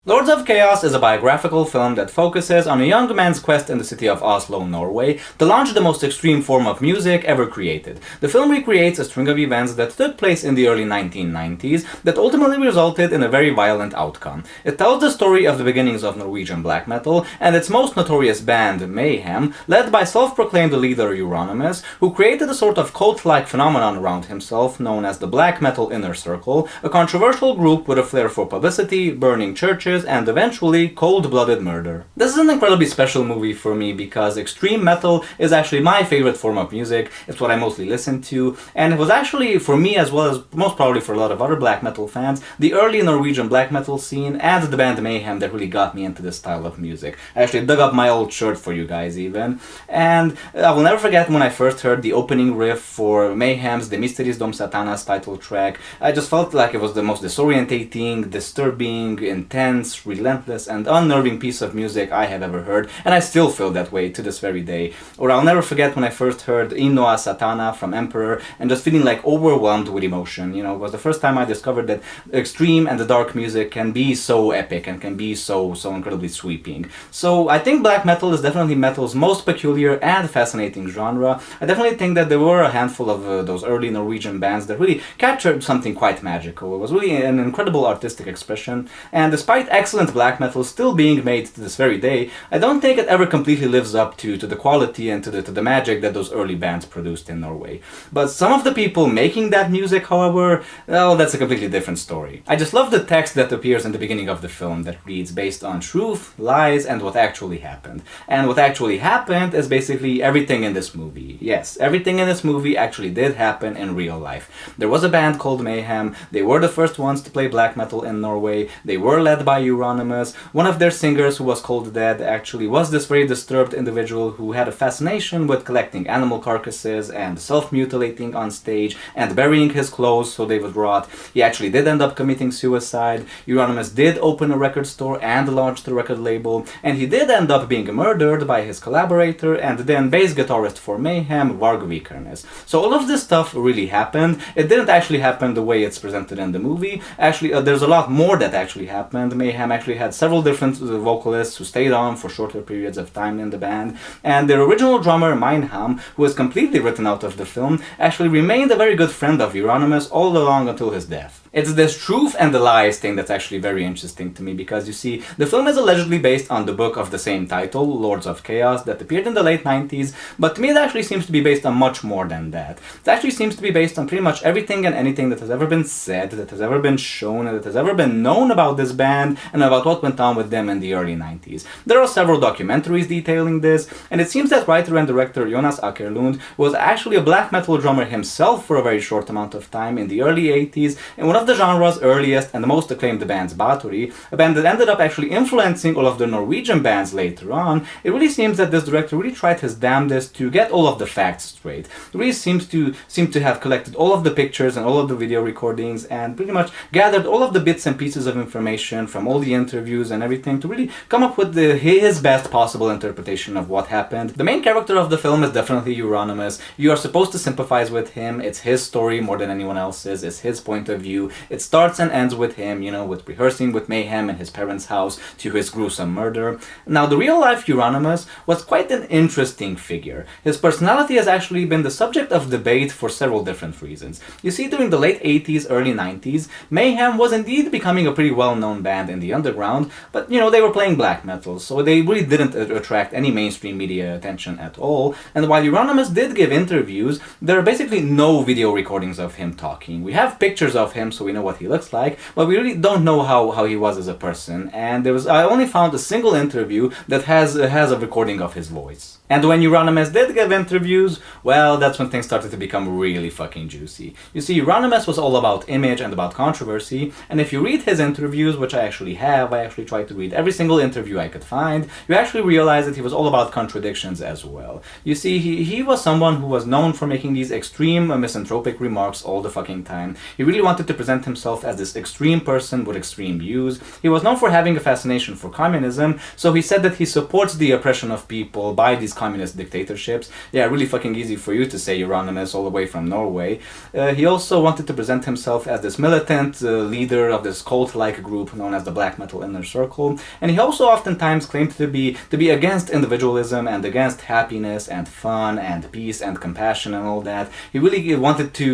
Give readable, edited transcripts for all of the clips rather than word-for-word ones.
Lords of Chaos is a biographical film that focuses on a young man's quest in the city of Oslo, Norway, to launch the most extreme form of music ever created. The film recreates a string of events that took place in the early 1990s that ultimately resulted in a very violent outcome. It tells the story of the beginnings of Norwegian black metal and its most notorious band, Mayhem, led by self-proclaimed leader Euronymous, who created a sort of cult-like phenomenon around himself known as the Black Metal Inner Circle, a controversial group with a flair for publicity, burning churches, and eventually cold-blooded murder. This is an incredibly special movie for me because extreme metal is actually my favorite form of music. It's what I mostly listen to, and it was actually, for me as well as most probably for a lot of other black metal fans, the early Norwegian black metal scene and the band Mayhem that really got me into this style of music. I actually dug up my old shirt for you guys even, and I will never forget when I first heard the opening riff for Mayhem's De Mysteries Dom Satanas title track. I just felt like it was the most disorientating, disturbing, intense, relentless, and unnerving piece of music I have ever heard, and I still feel that way to this very day. Or I'll never forget when I first heard Innoa Satana from Emperor and just feeling like overwhelmed with emotion. You know, it was the first time I discovered that extreme and the dark music can be so epic and can be so incredibly sweeping. So I think black metal is definitely metal's most peculiar and fascinating genre. I definitely think that there were a handful of those early Norwegian bands that really captured something quite magical. It was really an incredible artistic expression, and despite excellent black metal still being made to this very day, I don't think it ever completely lives up to the quality and to the magic that those early bands produced in Norway. But some of the people making that music, however, well, that's a completely different story. I just love the text that appears in the beginning of the film that reads based on truth, lies, and what actually happened. And what actually happened is basically everything in this movie. Yes, everything in this movie actually did happen in real life. There was a band called Mayhem, they were the first ones to play black metal in Norway, they were led by Euronymous. One of their singers, who was cold dead, actually was this very disturbed individual who had a fascination with collecting animal carcasses and self-mutilating on stage and burying his clothes so they would rot. He actually did end up committing suicide. Euronymous did open a record store and launched a record label, and he did end up being murdered by his collaborator and then bass guitarist for Mayhem, Varg Vikernes. So all of this stuff really happened. It didn't actually happen the way it's presented in the movie. Actually, there's a lot more that actually happened. Mayhem actually had several different vocalists who stayed on for shorter periods of time in the band, and their original drummer, Meinham, who was completely written out of the film, actually remained a very good friend of Euronymous all along until his death. It's this truth and the lies thing that's actually very interesting to me because, you see, the film is allegedly based on the book of the same title, Lords of Chaos, that appeared in the late 90s, but to me it actually seems to be based on much more than that. It actually seems to be based on pretty much everything and anything that has ever been said, that has ever been shown, and that has ever been known about this band and about what went on with them in the early 90s. There are several documentaries detailing this, and it seems that writer and director Jonas Åkerlund was actually a black metal drummer himself for a very short amount of time in the early 80s, and one of the genre's earliest and the most acclaimed bands, Bathory, a band that ended up actually influencing all of the Norwegian bands later on. It really seems that this director really tried his damnedest to get all of the facts straight. He really seems to have collected all of the pictures and all of the video recordings and pretty much gathered all of the bits and pieces of information from all the interviews and everything to really come up with his best possible interpretation of what happened. The main character of the film is definitely Euronymous. You are supposed to sympathize with him. It's his story more than anyone else's. It's his point of view. It starts and ends with him, you know, with rehearsing with Mayhem in his parents' house to his gruesome murder. Now, the real-life Euronymous was quite an interesting figure. His personality has actually been the subject of debate for several different reasons. You see, during the late 80s, early 90s, Mayhem was indeed becoming a pretty well-known band in the underground, but, you know, they were playing black metal, so they really didn't attract any mainstream media attention at all. And while Euronymous did give interviews, there are basically no video recordings of him talking. We have pictures of him, so we know what he looks like, but we really don't know how he was as a person, and I only found a single interview that has a recording of his voice. And when Euronymous did give interviews, well, that's when things started to become really fucking juicy. You see, Euronymous was all about image and about controversy, and if you read his interviews, which I actually have, I actually tried to read every single interview I could find, you actually realize that he was all about contradictions as well. You see, he was someone who was known for making these extreme misanthropic remarks all the fucking time. He really wanted to present present himself as this extreme person with extreme views. He was known for having a fascination for communism, so he said that he supports the oppression of people by these communist dictatorships. Yeah, really fucking easy for you to say, Euronymous, all the way from Norway. He also wanted to present himself as this militant leader of this cult-like group known as the black metal inner circle, and he also oftentimes claimed to be against individualism and against happiness and fun and peace and compassion and all that. He really wanted to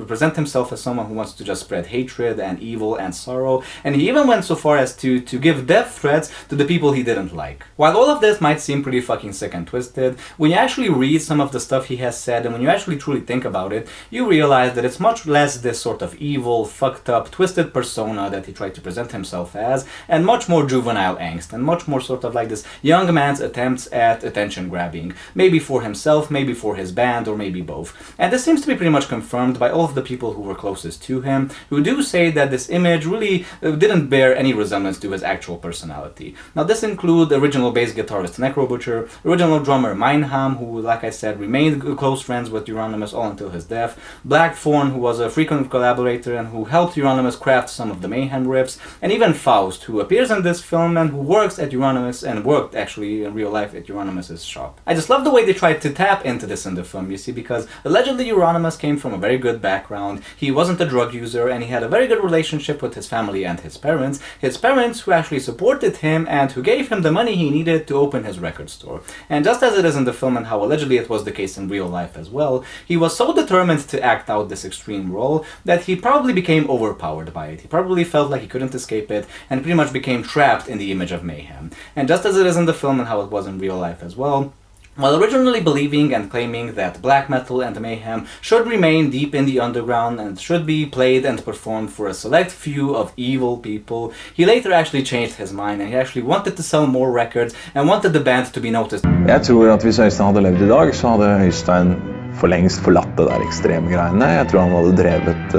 present himself as someone who wants to just spread hatred and evil and sorrow, and he even went so far as to give death threats to the people he didn't like. While all of this might seem pretty fucking sick and twisted, when you actually read some of the stuff he has said and when you actually truly think about it, you realize that it's much less this sort of evil, fucked up, twisted persona that he tried to present himself as, and much more juvenile angst, and much more sort of like this young man's attempts at attention grabbing, maybe for himself, maybe for his band, or maybe both. And this seems to be pretty much confirmed by all of the people who were closest to him, who do say that this image really didn't bear any resemblance to his actual personality. Now this includes original bass guitarist Necrobutcher, original drummer Meinham, who, like I said, remained close friends with Euronymous all until his death, Blackthorn, who was a frequent collaborator and who helped Euronymous craft some of the Mayhem riffs, and even Faust, who appears in this film and who works at Euronymous and worked actually in real life at Euronymous' shop. I just love the way they tried to tap into this in the film, you see, because allegedly Euronymous came from a very good background, he wasn't a drug user, and he had a very good relationship with his family and his parents who actually supported him and who gave him the money he needed to open his record store. And just as it is in the film and how allegedly it was the case in real life as well, he was so determined to act out this extreme role that he probably became overpowered by it. He probably felt like he couldn't escape it and pretty much became trapped in the image of Mayhem. And just as it is in the film and how it was in real life as well, while originally believing and claiming that black metal and mayhem should remain deep in the underground and should be played and performed for a select few of evil people, he later actually changed his mind and he actually wanted to sell more records and wanted the band to be noticed. Jeg tror at hvis Øystein hadde levd I dag, så hadde Øystein for lengst forlatt det der ekstreme greiene. Jeg tror han hadde drevet,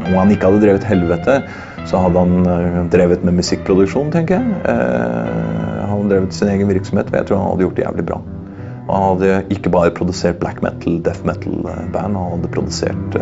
om han ikke hadde drevet helvete, så hadde han drevet med musikkproduksjon, tenker jeg. Han hadde drevet sin egen virksomhet, og jeg tror han hadde gjort det jævlig bra. Og han hadde ikke bare produsert black metal, death metal band, han hadde produsert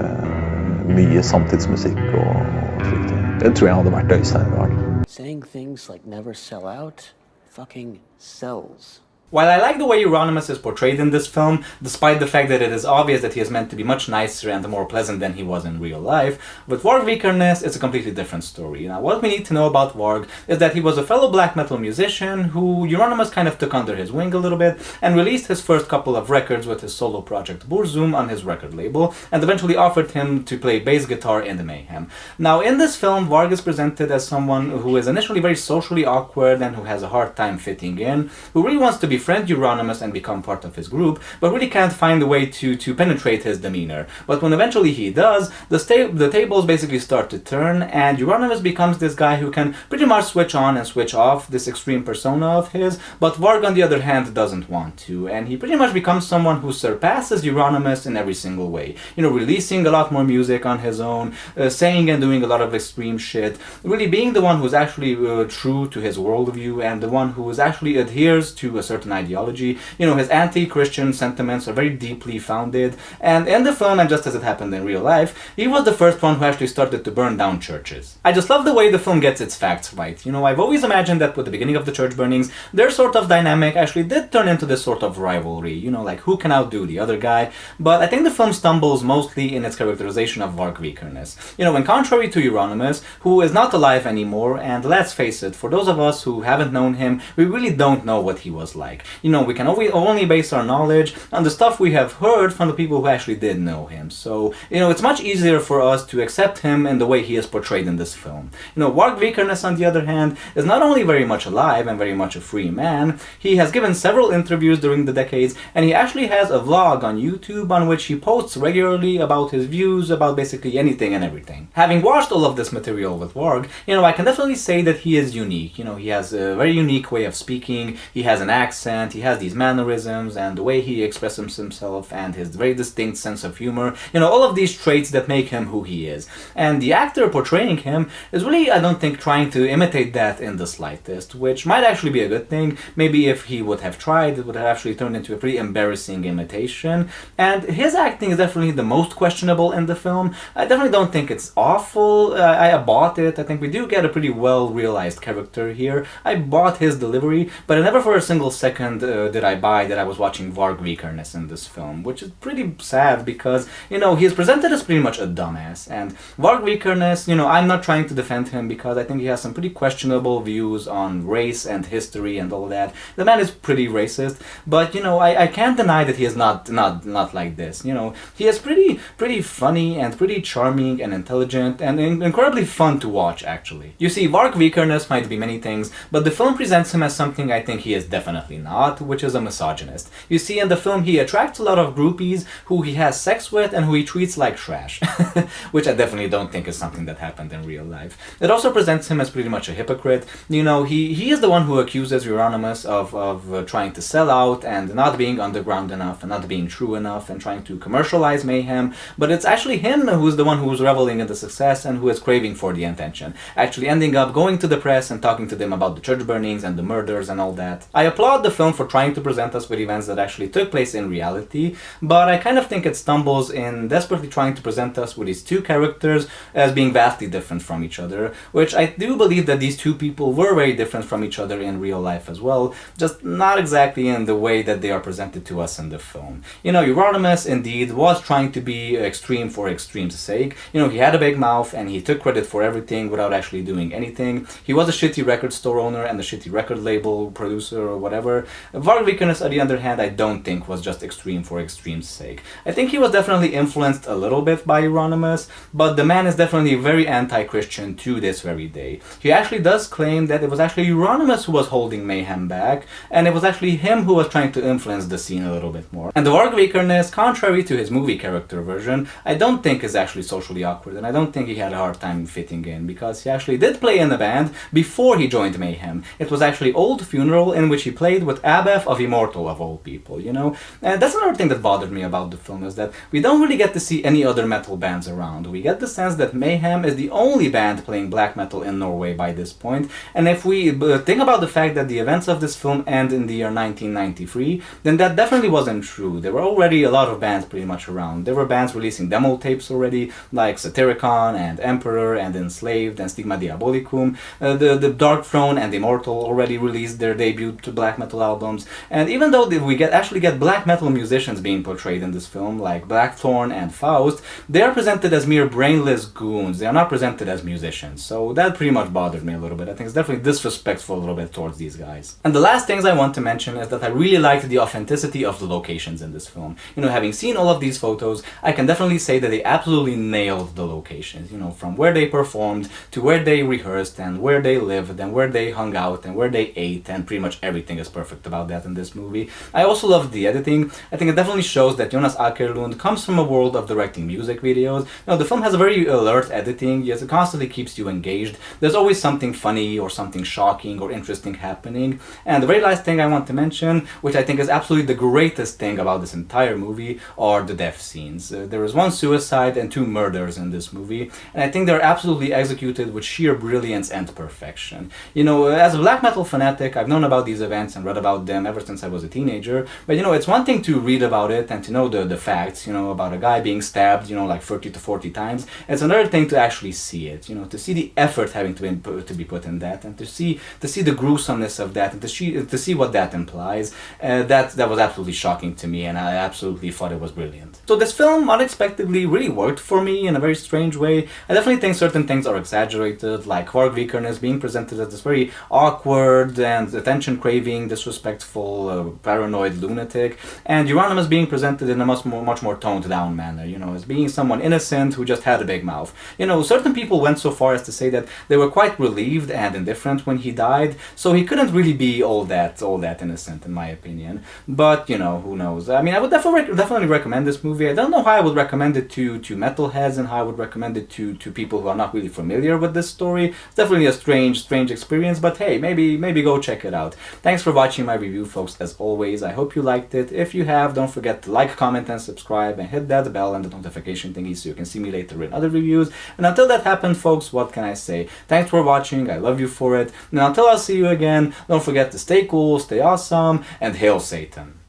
mye samtidsmusikk og slikt. Det tror jeg hadde vært Øystein I dag. Saying things like never sell out fucking sells. While I like the way Euronymous is portrayed in this film, despite the fact that it is obvious that he is meant to be much nicer and more pleasant than he was in real life, with Varg Vikernes it's a completely different story. Now what we need to know about Varg is that he was a fellow black metal musician who Euronymous kind of took under his wing a little bit and released his first couple of records with his solo project Burzum on his record label, and eventually offered him to play bass guitar in the Mayhem. Now in this film, Varg is presented as someone who is initially very socially awkward and who has a hard time fitting in, who really wants to befriend Euronymous and become part of his group, but really can't find a way to penetrate his demeanor. But when eventually he does, the tables basically start to turn, and Euronymous becomes this guy who can pretty much switch on and switch off this extreme persona of his, but Varg on the other hand doesn't want to, and he pretty much becomes someone who surpasses Euronymous in every single way. You know, releasing a lot more music on his own, saying and doing a lot of extreme shit, really being the one who's actually true to his worldview and the one who is actually adheres to a certain ideology. You know, his anti-Christian sentiments are very deeply founded, and in the film, and just as it happened in real life, he was the first one who actually started to burn down churches. I just love the way the film gets its facts right. You know, I've always imagined that with the beginning of the church burnings, their sort of dynamic actually did turn into this sort of rivalry, you know, like who can outdo the other guy, but I think the film stumbles mostly in its characterization of Varg Vikernes. You know, and contrary to Euronymous, who is not alive anymore, and let's face it, for those of us who haven't known him, we really don't know what he was like. You know, we can only base our knowledge on the stuff we have heard from the people who actually did know him. So, you know, it's much easier for us to accept him in the way he is portrayed in this film. You know, Varg Vikernes, on the other hand, is not only very much alive and very much a free man, he has given several interviews during the decades, and he actually has a vlog on YouTube on which he posts regularly about his views about basically anything and everything. Having watched all of this material with Varg, you know, I can definitely say that he is unique. You know, he has a very unique way of speaking, he has an accent, accent, he has these mannerisms, and the way he expresses himself, and his very distinct sense of humor. You know, all of these traits that make him who he is. And the actor portraying him is really, I don't think, trying to imitate that in the slightest, which might actually be a good thing. Maybe if he would have tried, it would have actually turned into a pretty embarrassing imitation. And his acting is definitely the most questionable in the film. I definitely don't think it's awful. I bought it. I think we do get a pretty well realized character here. I bought his delivery, but never for a single second did I buy that I was watching Varg Vikernes in this film, which is pretty sad because, you know, he is presented as pretty much a dumbass. And Varg Vikernes, you know, I'm not trying to defend him because I think he has some pretty questionable views on race and history and all that. The man is pretty racist, but, you know, I can't deny that he is not like this. You know, he is pretty funny and pretty charming and intelligent and incredibly fun to watch, actually. You see, Varg Vikernes might be many things, but the film presents him as something I think he is definitely not, which is a misogynist. You see, in the film he attracts a lot of groupies who he has sex with and who he treats like trash, which I definitely don't think is something that happened in real life. It also presents him as pretty much a hypocrite. You know, he is the one who accuses Euronymous of trying to sell out and not being underground enough and not being true enough and trying to commercialize mayhem, but it's actually him who's the one who's reveling in the success and who is craving for the attention, actually ending up going to the press and talking to them about the church burnings and the murders and all that. I applaud the film for trying to present us with events that actually took place in reality, but I kind of think it stumbles in desperately trying to present us with these two characters as being vastly different from each other, which I do believe that these two people were very different from each other in real life as well, just not exactly in the way that they are presented to us in the film. You know, Euronymous indeed was trying to be extreme for extreme's sake. You know, he had a big mouth and he took credit for everything without actually doing anything. He was a shitty record store owner and a shitty record label producer or whatever. Varg Vikernes, on the other hand, I don't think was just extreme for extreme's sake. I think he was definitely influenced a little bit by Euronymous, but the man is definitely very anti-Christian to this very day. He actually does claim that it was actually Euronymous who was holding mayhem back, and it was actually him who was trying to influence the scene a little bit more. And the Varg Vikernes, contrary to his movie character version, I don't think is actually socially awkward, and I don't think he had a hard time fitting in, because he actually did play in the band before he joined Mayhem. It was actually Old Funeral, in which he played with Abef of Immortal, of all people, you know? And that's another thing that bothered me about the film, is that we don't really get to see any other metal bands around. We get the sense that Mayhem is the only band playing black metal in Norway by this point, and if we think about the fact that the events of this film end in the year 1993, then that definitely wasn't true. There were already a lot of bands pretty much around. There were bands releasing demo tapes already, like Satyricon and Emperor and Enslaved and Stigma Diabolicum. The Dark Throne and Immortal already released their debut black metal albums, and even though we actually get black metal musicians being portrayed in this film, like Blackthorn and Faust, they are presented as mere brainless goons. They are not presented as musicians, so that pretty much bothered me a little bit. I think it's definitely disrespectful a little bit towards these guys. And the last things I want to mention is that I really liked the authenticity of the locations in this film. You know, having seen all of these photos, I can definitely say that they absolutely nailed the locations, you know, from where they performed to where they rehearsed and where they lived and where they hung out and where they ate, and pretty much everything is perfect about that in this movie. I also loved the editing. I think it definitely shows that Jonas Åkerlund comes from a world of directing music videos. You know, the film has a very alert editing, yes, it constantly keeps you engaged. There's always something funny or something shocking or interesting happening. And the very last thing I want to mention, which I think is absolutely the greatest thing about this entire movie, are the death scenes. There is one suicide and two murders in this movie, and I think they're absolutely executed with sheer brilliance and perfection. You know, as a black metal fanatic, I've known about these events and read about them ever since I was a teenager, but you know, it's one thing to read about it and to know the facts, you know, about a guy being stabbed, you know, like 30 to 40 times. It's another thing to actually see it, you know, to see the effort having to be put in that, and to see the gruesomeness of that, and to see what that implies. That was absolutely shocking to me, and I absolutely thought it was brilliant. So this film unexpectedly really worked for me in a very strange way. I definitely think certain things are exaggerated, like Varg Vikernes being presented as this very awkward and attention-craving, disrespectful, paranoid lunatic, and Euronymous being presented in a much more toned-down manner, you know, as being someone innocent who just had a big mouth. You know, certain people went so far as to say that they were quite relieved and indifferent when he died, so he couldn't really be all that innocent, in my opinion. But, you know, who knows? I mean, I would definitely recommend this movie. I don't know how I would recommend it to metalheads and how I would recommend it to people who are not really familiar with this story. It's definitely a strange experience, but hey, maybe go check it out. Thanks for watching. watching my review, folks, as always. I hope you liked it. If you have, don't forget to like, comment, and subscribe, and hit that bell and the notification thingy so you can see me later in other reviews. And until that happens, folks, what can I say? Thanks for watching, I love you for it. And until I'll see you again, don't forget to stay cool, stay awesome, and hail Satan.